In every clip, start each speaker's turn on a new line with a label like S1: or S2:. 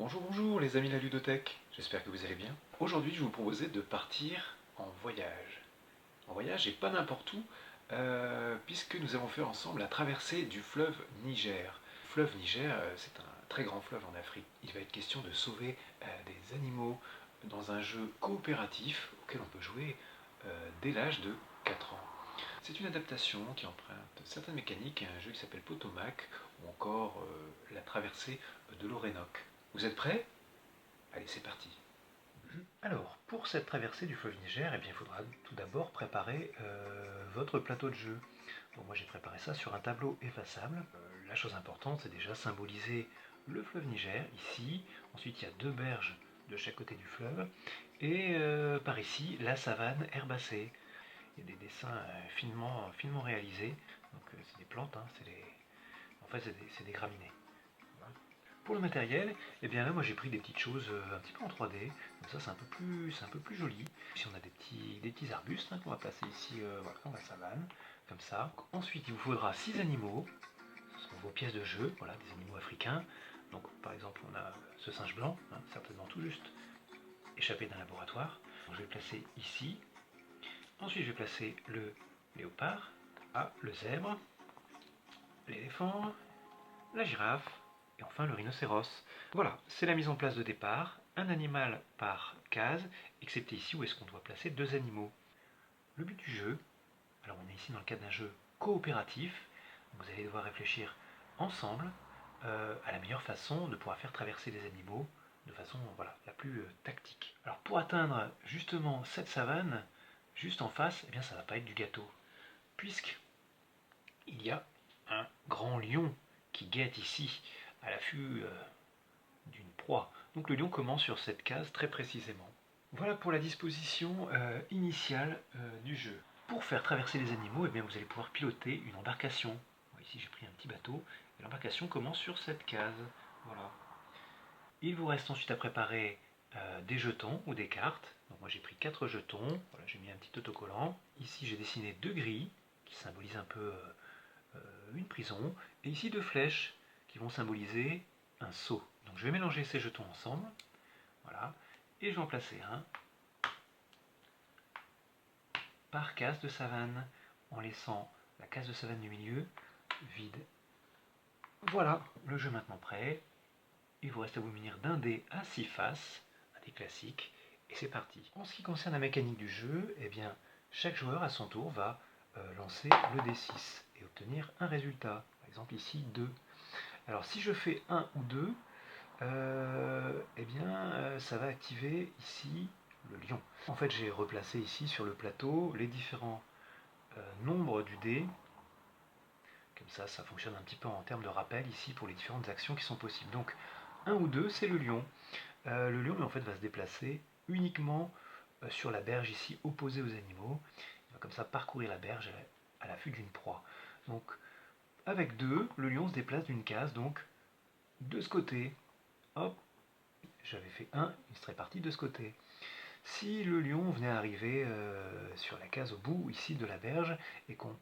S1: Bonjour, bonjour les amis de la ludothèque, j'espère que vous allez bien. Aujourd'hui je vais vous proposer de partir en voyage. En voyage et pas n'importe où, puisque nous allons faire ensemble la traversée du fleuve Niger. Le fleuve Niger, c'est un très grand fleuve en Afrique. Il va être question de sauver des animaux dans un jeu coopératif auquel on peut jouer dès l'âge de 4 ans. C'est une adaptation qui emprunte certaines mécaniques à un jeu qui s'appelle Potomac ou encore la traversée de l'Orénoque. Vous êtes prêts? Allez, c'est parti. Alors, pour cette traversée du fleuve Niger, eh bien, il faudra tout d'abord préparer votre plateau de jeu. Donc moi j'ai préparé ça sur un tableau effaçable. La chose importante, c'est déjà symboliser le fleuve Niger, ici. Ensuite, il y a deux berges de chaque côté du fleuve. Et par ici, la savane herbacée. Il y a des dessins finement réalisés. Donc c'est des plantes, hein, en fait c'est des graminées. Voilà. Pour le matériel, eh bien là moi j'ai pris des petites choses un petit peu en 3D, comme ça c'est un peu plus joli. Ici on a des petits arbustes hein, qu'on va placer ici voilà, dans la savane, comme ça. Ensuite il vous faudra 6 animaux, ce sont vos pièces de jeu, voilà, des animaux africains. Donc par exemple on a ce singe blanc, hein, certainement tout juste échappé d'un laboratoire. Donc, je vais le placer ici. Ensuite je vais placer le léopard, le zèbre, l'éléphant, la girafe, et enfin le rhinocéros. Voilà, c'est la mise en place de départ, un animal par case, excepté ici où est-ce qu'on doit placer deux animaux. Le but du jeu, alors on est ici dans le cadre d'un jeu coopératif, vous allez devoir réfléchir ensemble à la meilleure façon de pouvoir faire traverser les animaux de façon voilà, la plus tactique. Alors pour atteindre justement cette savane, juste en face, eh bien ça ne va pas être du gâteau, puisqu'il y a un grand lion qui guette ici à l'affût d'une proie. Donc le lion commence sur cette case très précisément. Voilà pour la disposition initiale du jeu. Pour faire traverser les animaux, eh bien, vous allez pouvoir piloter une embarcation. Ici j'ai pris un petit bateau et l'embarcation commence sur cette case. Voilà. Il vous reste ensuite à préparer des jetons ou des cartes. Donc moi j'ai pris 4 jetons, voilà, j'ai mis un petit autocollant. Ici j'ai dessiné deux grilles qui symbolisent un peu une prison. Et ici deux flèches qui vont symboliser un seau. Donc je vais mélanger ces jetons ensemble. Voilà. Et je vais en placer un par case de savane, en laissant la case de savane du milieu vide. Voilà, le jeu maintenant prêt. Il vous reste à vous munir d'un dé à 6 faces, un dé classique, et c'est parti. En ce qui concerne la mécanique du jeu, eh bien, chaque joueur à son tour va lancer le D6 et obtenir un résultat. Par exemple ici 2. Alors si je fais 1 ou 2, eh bien ça va activer ici le lion. En fait j'ai replacé ici sur le plateau les différents nombres du dé. Comme ça fonctionne un petit peu en termes de rappel ici pour les différentes actions qui sont possibles. Donc 1 ou 2 c'est le lion. Le lion en fait va se déplacer uniquement sur la berge ici opposée aux animaux. Il va comme ça parcourir la berge à l'affût d'une proie. Donc avec 2, le lion se déplace d'une case donc de ce côté. Hop, j'avais fait 1, il serait parti de ce côté. Si le lion venait à arriver sur la case au bout ici de la berge et qu'on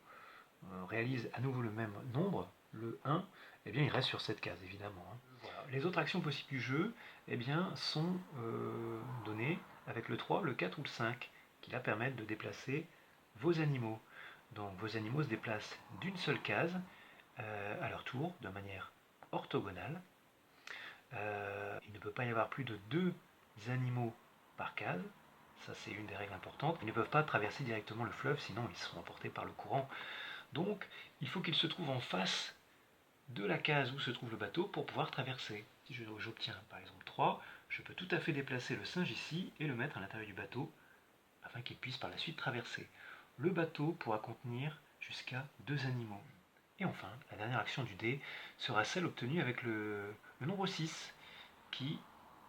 S1: réalise à nouveau le même nombre, le 1, eh bien il reste sur cette case évidemment. Voilà. Les autres actions possibles du jeu eh bien, sont données avec le 3, le 4 ou le 5 qui là permettent de déplacer vos animaux. Donc vos animaux se déplacent d'une seule case à leur tour de manière orthogonale. Il ne peut pas y avoir plus de 2 animaux par case, ça c'est une des règles importantes. Ils ne peuvent pas traverser directement le fleuve, sinon ils seront emportés par le courant. Donc il faut qu'ils se trouvent en face de la case où se trouve le bateau pour pouvoir traverser. Si j'obtiens par exemple 3, je peux tout à fait déplacer le singe ici et le mettre à l'intérieur du bateau afin qu'il puisse par la suite traverser. Le bateau pourra contenir jusqu'à 2 animaux. Et enfin, la dernière action du dé sera celle obtenue avec le nombre 6, qui,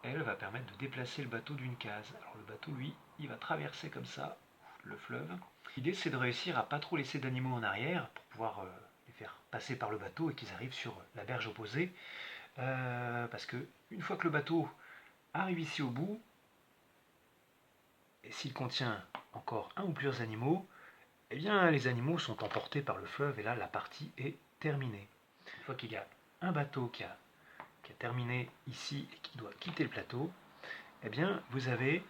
S1: elle, va permettre de déplacer le bateau d'une case. Alors le bateau, lui, il va traverser comme ça le fleuve. L'idée, c'est de réussir à pas trop laisser d'animaux en arrière pour pouvoir les faire passer par le bateau et qu'ils arrivent sur la berge opposée. Parce que une fois que le bateau arrive ici au bout, et s'il contient encore un ou plusieurs animaux, eh bien les animaux sont emportés par le fleuve et là la partie est terminée. Une fois qu'il y a un bateau qui a qui a terminé ici et qui doit quitter le plateau, eh bien vous avez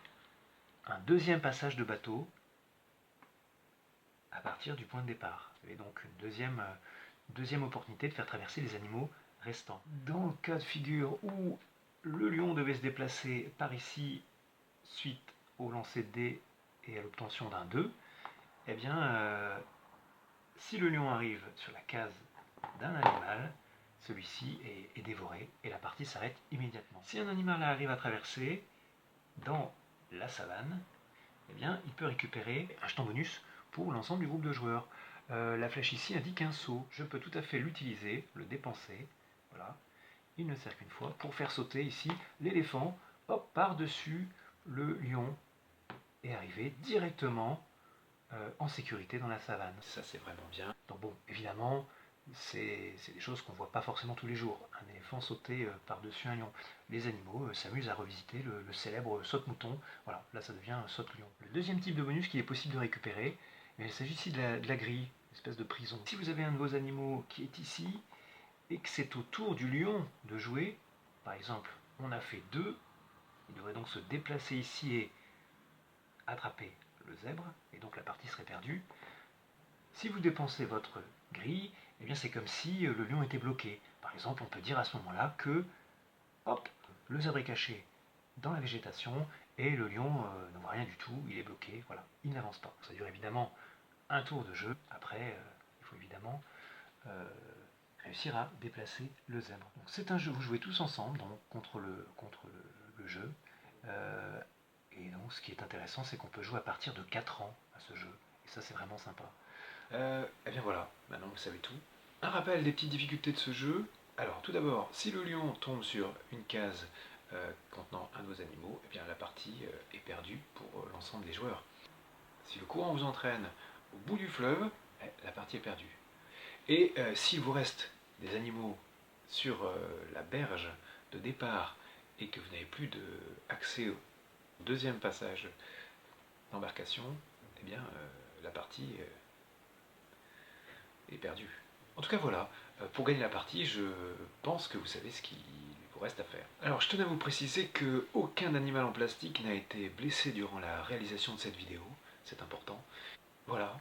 S1: un deuxième passage de bateau à partir du point de départ. Vous avez donc une deuxième opportunité de faire traverser les animaux restants. Dans le cas de figure où le lion devait se déplacer par ici suite au lancer de dés et à l'obtention d'un 2, eh bien, si le lion arrive sur la case d'un animal, celui-ci est dévoré et la partie s'arrête immédiatement. Si un animal arrive à traverser dans la savane, eh bien, il peut récupérer un jeton bonus pour l'ensemble du groupe de joueurs. La flèche ici indique un saut. Je peux tout à fait l'utiliser, le dépenser. Voilà. Il ne sert qu'une fois pour faire sauter ici l'éléphant, hop, par-dessus le lion et arriver directement en sécurité dans la savane. Ça, c'est vraiment bien. Donc bon, évidemment, c'est des choses qu'on ne voit pas forcément tous les jours. Un éléphant sauter par-dessus un lion. Les animaux s'amusent à revisiter le célèbre saute-mouton. Voilà, là ça devient un saute-lion. Le deuxième type de bonus qu'il est possible de récupérer, il s'agit ici de la grille, une espèce de prison. Si vous avez un de vos animaux qui est ici, et que c'est au tour du lion de jouer, par exemple, on a fait 2, il devrait donc se déplacer ici et attraper le zèbre, et donc la partie serait perdue. Si vous dépensez votre grille, eh bien c'est comme si le lion était bloqué. Par exemple, on peut dire à ce moment-là que, hop, le zèbre est caché dans la végétation et le lion ne voit rien du tout, il est bloqué, voilà, il n'avance pas. Ça dure évidemment un tour de jeu. Après, il faut évidemment réussir à déplacer le zèbre. C'est un jeu, vous jouez tous ensemble donc, contre le jeu. Et donc ce qui est intéressant, c'est qu'on peut jouer à partir de 4 ans à ce jeu. Et ça, c'est vraiment sympa. Et bien voilà, maintenant vous savez tout. Un rappel des petites difficultés de ce jeu. Alors tout d'abord, si le lion tombe sur une case contenant un de vos animaux, eh bien la partie est perdue pour l'ensemble des joueurs. Si le courant vous entraîne au bout du fleuve, la partie est perdue. Et s'il vous reste des animaux sur la berge de départ et que vous n'avez plus accès au deuxième passage d'embarcation, eh bien la partie est perdu. En tout cas voilà, pour gagner la partie, je pense que vous savez ce qu'il vous reste à faire. Alors je tenais à vous préciser qu'aucun animal en plastique n'a été blessé durant la réalisation de cette vidéo, c'est important. Voilà,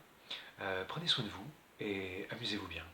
S1: prenez soin de vous et amusez-vous bien.